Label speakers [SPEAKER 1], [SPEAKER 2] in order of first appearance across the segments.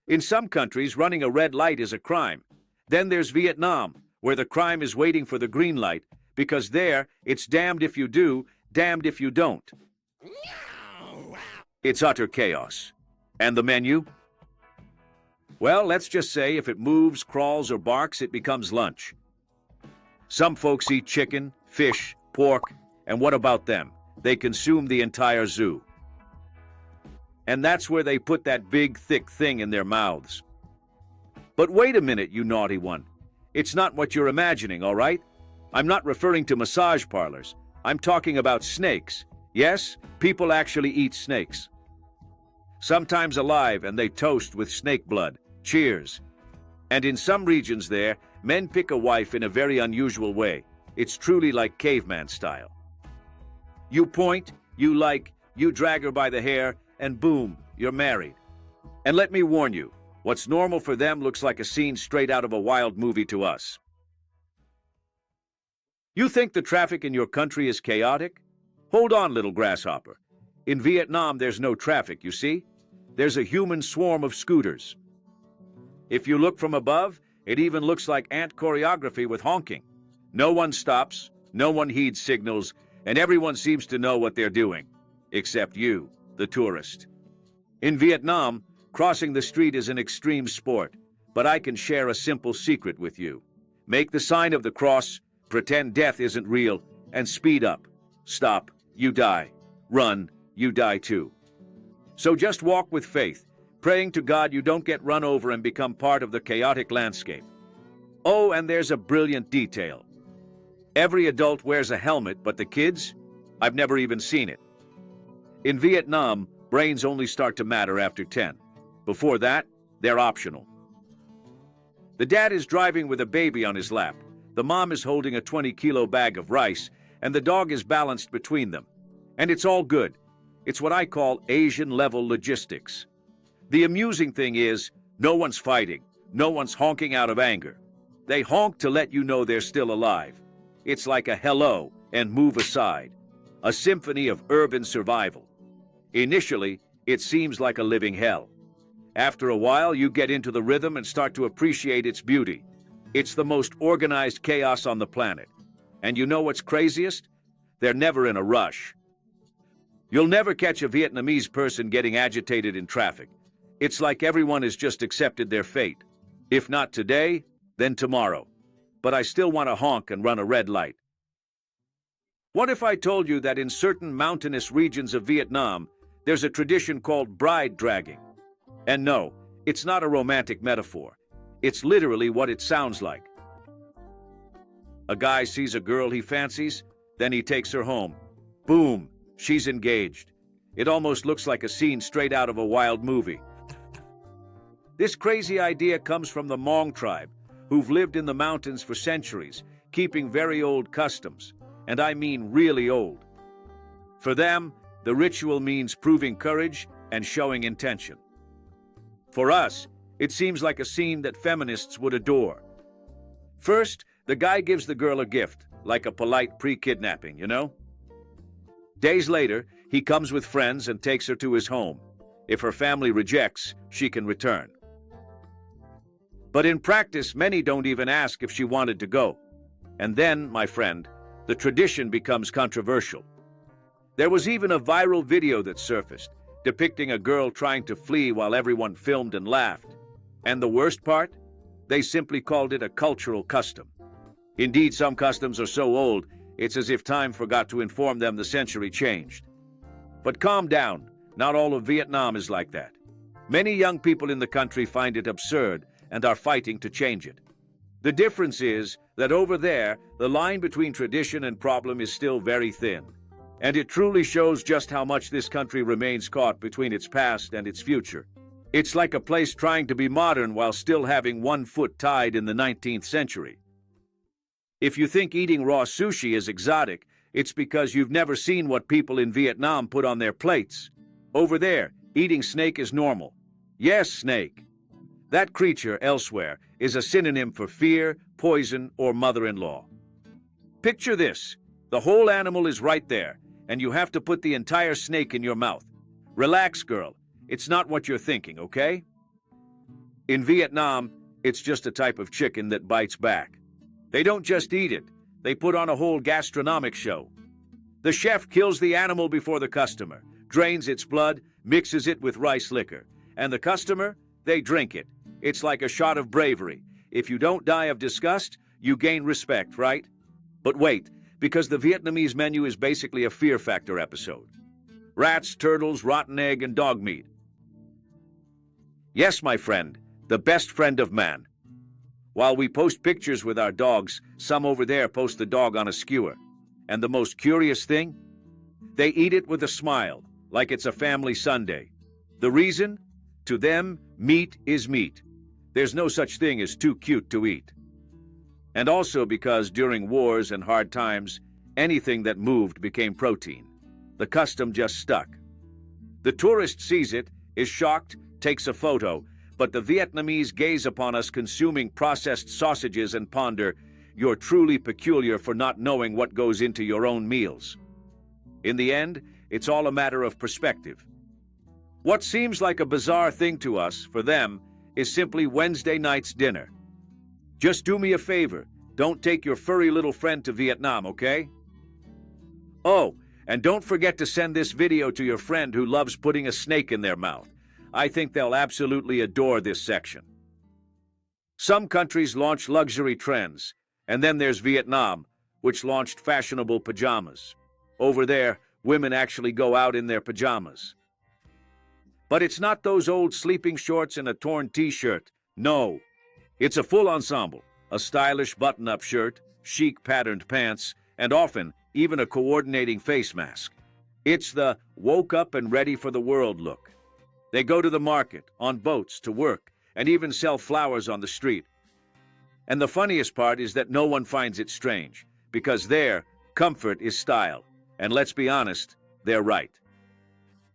[SPEAKER 1] In some countries, running a red light is a crime. Then there's Vietnam, where the crime is waiting for the green light, because there, it's damned if you do, damned if you don't. It's utter chaos. And the menu? Well, let's just say if it moves, crawls, or barks, it becomes lunch. Some folks eat chicken, fish, pork, and what about them? They consume the entire zoo. And that's where they put that big, thick thing in their mouths. But wait a minute, you naughty one. It's not what you're imagining, all right? I'm not referring to massage parlors. I'm talking about snakes. Yes, people actually eat snakes. Sometimes alive, and they toast with snake blood. Cheers. And in some regions there, men pick a wife in a very unusual way. It's truly like caveman style. You point, you drag her by the hair, and boom, you're married. And let me warn you, what's normal for them looks like a scene straight out of a wild movie to us. You think the traffic in your country is chaotic? Hold on, little grasshopper. In Vietnam, there's no traffic, you see? There's a human swarm of scooters. If you look from above, it even looks like ant choreography with honking. No one stops, no one heeds signals, and everyone seems to know what they're doing. Except you, the tourist. In Vietnam, crossing the street is an extreme sport, but I can share a simple secret with you. Make the sign of the cross, pretend death isn't real, and speed up. Stop, you die. Run, you die too. So just walk with faith, praying to God you don't get run over and become part of the chaotic landscape. Oh, and there's a brilliant detail. Every adult wears a helmet, but the kids? I've never even seen it. In Vietnam, brains only start to matter after 10. Before that, they're optional. The dad is driving with a baby on his lap. The mom is holding a 20-kilo bag of rice, and the dog is balanced between them. And it's all good. It's what I call Asian-level logistics. The amusing thing is, no one's fighting. No one's honking out of anger. They honk to let you know they're still alive. It's like a hello and move aside. A symphony of urban survival. Initially, it seems like a living hell. After a while, you get into the rhythm and start to appreciate its beauty. It's the most organized chaos on the planet. And you know what's craziest? They're never in a rush. You'll never catch a Vietnamese person getting agitated in traffic. It's like everyone has just accepted their fate. If not today, then tomorrow. But I still want to honk and run a red light. What if I told you that in certain mountainous regions of Vietnam, there's a tradition called bride dragging? And no, it's not a romantic metaphor. It's literally what it sounds like. A guy sees a girl he fancies, then he takes her home. Boom, she's engaged. It almost looks like a scene straight out of a wild movie. This crazy idea comes from the Hmong tribe, who've lived in the mountains for centuries, keeping very old customs. And I mean really old. For them, the ritual means proving courage and showing intention. For us, it seems like a scene that feminists would adore. First, the guy gives the girl a gift, like a polite pre-kidnapping, you know? Days later, he comes with friends and takes her to his home. If her family rejects, she can return. But in practice, many don't even ask if she wanted to go. And then, my friend, the tradition becomes controversial. There was even a viral video that surfaced, depicting a girl trying to flee while everyone filmed and laughed. And the worst part? They simply called it a cultural custom. Indeed, some customs are so old, it's as if time forgot to inform them the century changed. But calm down, not all of Vietnam is like that. Many young people in the country find it absurd and are fighting to change it. The difference is that over there, the line between tradition and problem is still very thin. And it truly shows just how much this country remains caught between its past and its future. It's like a place trying to be modern while still having one foot tied in the 19th century. If you think eating raw sushi is exotic, it's because you've never seen what people in Vietnam put on their plates. Over there, eating snake is normal. Yes, snake. That creature elsewhere is a synonym for fear, poison, or mother-in-law. Picture this. The whole animal is right there, and you have to put the entire snake in your mouth. Relax, girl. It's not what you're thinking, okay? In Vietnam, it's just a type of chicken that bites back. They don't just eat it, they put on a whole gastronomic show. The chef kills the animal before the customer, drains its blood, mixes it with rice liquor. And the customer, they drink it. It's like a shot of bravery. If you don't die of disgust, you gain respect, right? But wait, because the Vietnamese menu is basically a fear factor episode. Rats, turtles, rotten egg, and dog meat. Yes, my friend, the best friend of man. While we post pictures with our dogs, some over there post the dog on a skewer. And the most curious thing? They eat it with a smile, like it's a family Sunday. The reason? To them, meat is meat. There's no such thing as too cute to eat. And also because during wars and hard times, anything that moved became protein. The custom just stuck. The tourist sees it, is shocked, takes a photo, but the Vietnamese gaze upon us consuming processed sausages and ponder, "You're truly peculiar for not knowing what goes into your own meals." In the end, it's all a matter of perspective. What seems like a bizarre thing to us, for them, is simply Wednesday night's dinner. Just do me a favor, don't take your furry little friend to Vietnam, okay? Oh, and don't forget to send this video to your friend who loves putting a snake in their mouth. I think they'll absolutely adore this section. Some countries launch luxury trends, and then there's Vietnam, which launched fashionable pajamas. Over there, women actually go out in their pajamas. But it's not those old sleeping shorts and a torn t-shirt. No. It's a full ensemble, a stylish button-up shirt, chic patterned pants, and often even a coordinating face mask. It's the woke up and ready for the world look. They go to the market, on boats, to work, and even sell flowers on the street. And the funniest part is that no one finds it strange, because there, comfort is style. And let's be honest, they're right.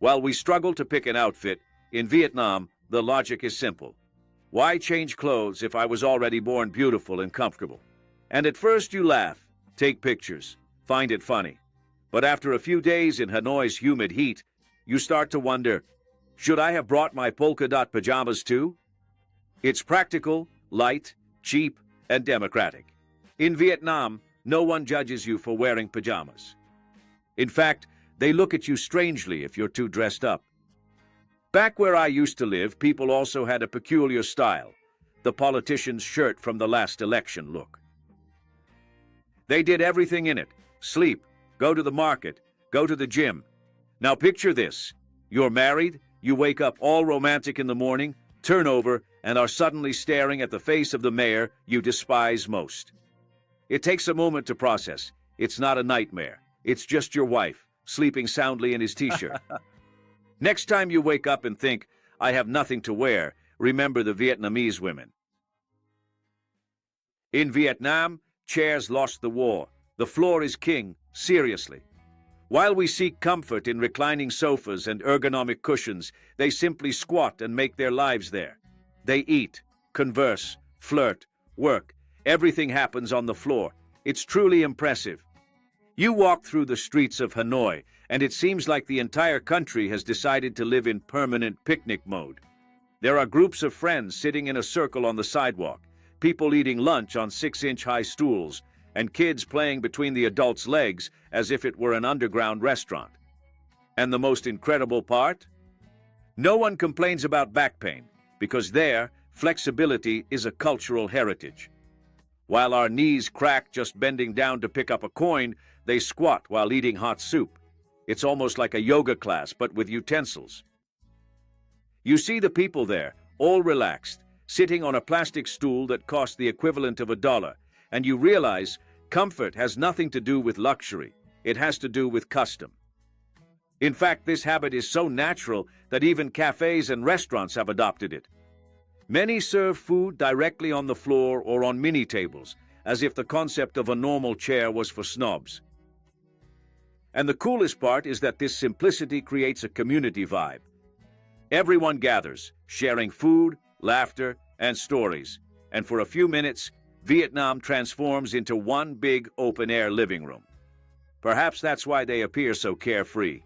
[SPEAKER 1] While we struggle to pick an outfit, in Vietnam, the logic is simple. Why change clothes if I was already born beautiful and comfortable? And at first you laugh, take pictures, find it funny. But after a few days in Hanoi's humid heat, you start to wonder, should I have brought my polka dot pajamas too? It's practical, light, cheap, and democratic. In Vietnam, no one judges you for wearing pajamas. In fact, they look at you strangely if you're too dressed up. Back where I used to live, people also had a peculiar style, the politician's shirt from the last election look. They did everything in it: sleep, go to the market, go to the gym. Now picture this. You're married, you wake up all romantic in the morning, turn over, and are suddenly staring at the face of the mayor you despise most. It takes a moment to process. It's not a nightmare. It's just your wife, sleeping soundly in his t-shirt. Next time you wake up and think, I have nothing to wear, remember the Vietnamese women. In Vietnam, chairs lost the war. The floor is king, seriously. While we seek comfort in reclining sofas and ergonomic cushions, they simply squat and make their lives there. They eat, converse, flirt, work. Everything happens on the floor. It's truly impressive. You walk through the streets of Hanoi, and it seems like the entire country has decided to live in permanent picnic mode. There are groups of friends sitting in a circle on the sidewalk, people eating lunch on 6-inch-high stools, and kids playing between the adults' legs as if it were an underground restaurant. And the most incredible part? No one complains about back pain, because there, flexibility is a cultural heritage. While our knees crack just bending down to pick up a coin, they squat while eating hot soup. It's almost like a yoga class, but with utensils. You see the people there, all relaxed, sitting on a plastic stool that cost the equivalent of $1, and you realize comfort has nothing to do with luxury. It has to do with custom. In fact, this habit is so natural that even cafes and restaurants have adopted it. Many serve food directly on the floor or on mini tables, as if the concept of a normal chair was for snobs. And the coolest part is that this simplicity creates a community vibe. Everyone gathers, sharing food, laughter, and stories, and for a few minutes, Vietnam transforms into one big open-air living room. Perhaps that's why they appear so carefree.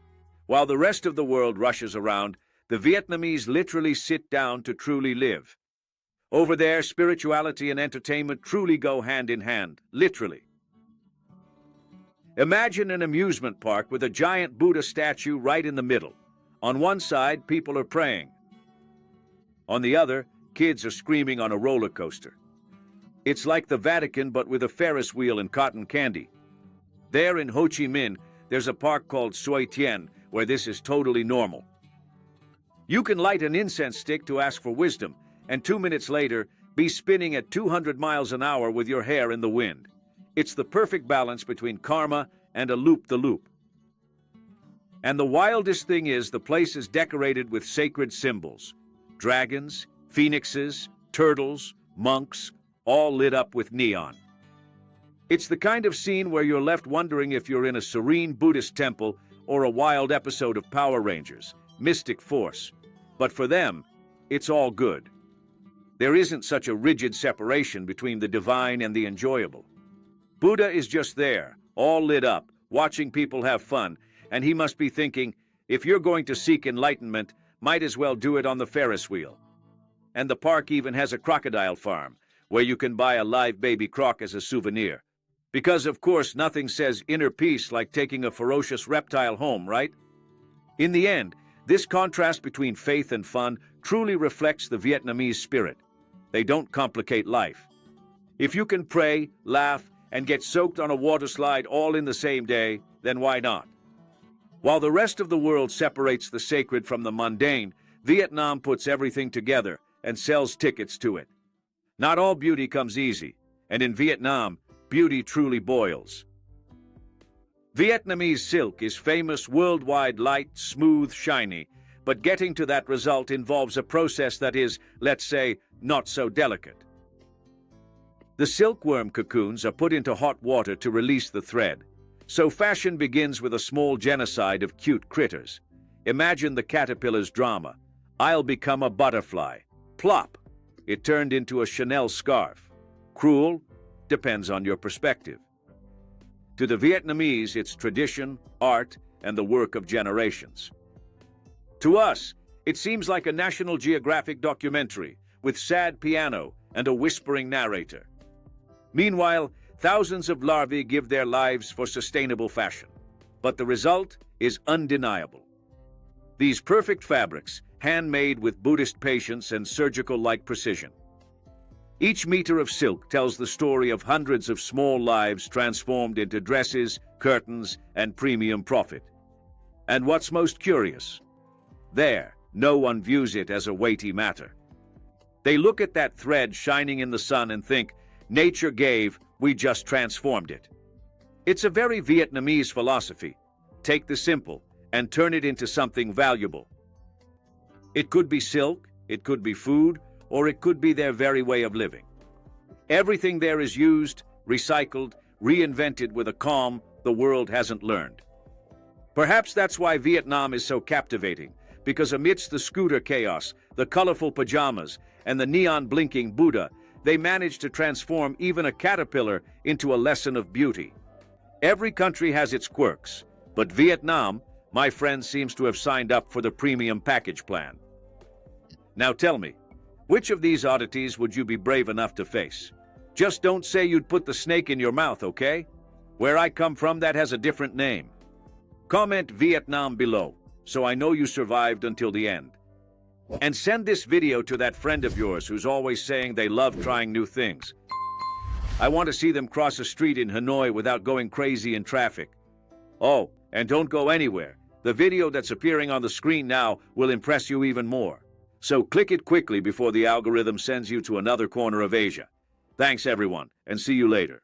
[SPEAKER 1] While the rest of the world rushes around, the Vietnamese literally sit down to truly live. Over there, spirituality and entertainment truly go hand in hand, literally. Imagine an amusement park with a giant Buddha statue right in the middle. On one side, people are praying. On the other, kids are screaming on a roller coaster. It's like the Vatican, but with a Ferris wheel and cotton candy. There in Ho Chi Minh, there's a park called Soi Tien, where this is totally normal. You can light an incense stick to ask for wisdom, and 2 minutes later, be spinning at 200 miles an hour with your hair in the wind. It's the perfect balance between karma and a loop-the-loop. And the wildest thing is, the place is decorated with sacred symbols. Dragons, phoenixes, turtles, monks, all lit up with neon. It's the kind of scene where you're left wondering if you're in a serene Buddhist temple or a wild episode of Power Rangers, Mystic Force. But for them, it's all good. There isn't such a rigid separation between the divine and the enjoyable. Buddha is just there, all lit up, watching people have fun, and he must be thinking, if you're going to seek enlightenment, might as well do it on the Ferris wheel. And the park even has a crocodile farm, where you can buy a live baby croc as a souvenir. Because, of course, nothing says inner peace like taking a ferocious reptile home, right? In the end, this contrast between faith and fun truly reflects the Vietnamese spirit. They don't complicate life. If you can pray, laugh, and get soaked on a water slide all in the same day, then why not? While the rest of the world separates the sacred from the mundane, Vietnam puts everything together and sells tickets to it. Not all beauty comes easy, and in Vietnam, beauty truly boils. Vietnamese silk is famous worldwide, light, smooth, shiny, but getting to that result involves a process that is, let's say, not so delicate. The silkworm cocoons are put into hot water to release the thread. So fashion begins with a small genocide of cute critters. Imagine the caterpillar's drama. I'll become a butterfly. Plop! It turned into a Chanel scarf. Cruel? Depends on your perspective. To the Vietnamese, it's tradition, art, and the work of generations. To us, it seems like a National Geographic documentary with sad piano and a whispering narrator. Meanwhile, thousands of larvae give their lives for sustainable fashion. But the result is undeniable. These perfect fabrics, handmade with Buddhist patience and surgical-like precision. Each meter of silk tells the story of hundreds of small lives transformed into dresses, curtains, and premium profit. And what's most curious? There, no one views it as a weighty matter. They look at that thread shining in the sun and think, nature gave, we just transformed it. It's a very Vietnamese philosophy. Take the simple and turn it into something valuable. It could be silk, it could be food, or it could be their very way of living. Everything there is used, recycled, reinvented with a calm the world hasn't learned. Perhaps that's why Vietnam is so captivating, because amidst the scooter chaos, the colorful pajamas, and the neon-blinking Buddha, they managed to transform even a caterpillar into a lesson of beauty. Every country has its quirks, but Vietnam, my friend, seems to have signed up for the premium package plan. Now tell me, which of these oddities would you be brave enough to face? Just don't say you'd put the snake in your mouth, okay? Where I come from, that has a different name. Comment Vietnam below, so I know you survived until the end. And send this video to that friend of yours who's always saying they love trying new things. I want to see them cross a street in Hanoi without going crazy in traffic. Oh, and don't go anywhere. The video that's appearing on the screen now will impress you even more. So click it quickly before the algorithm sends you to another corner of Asia. Thanks everyone, and see you later.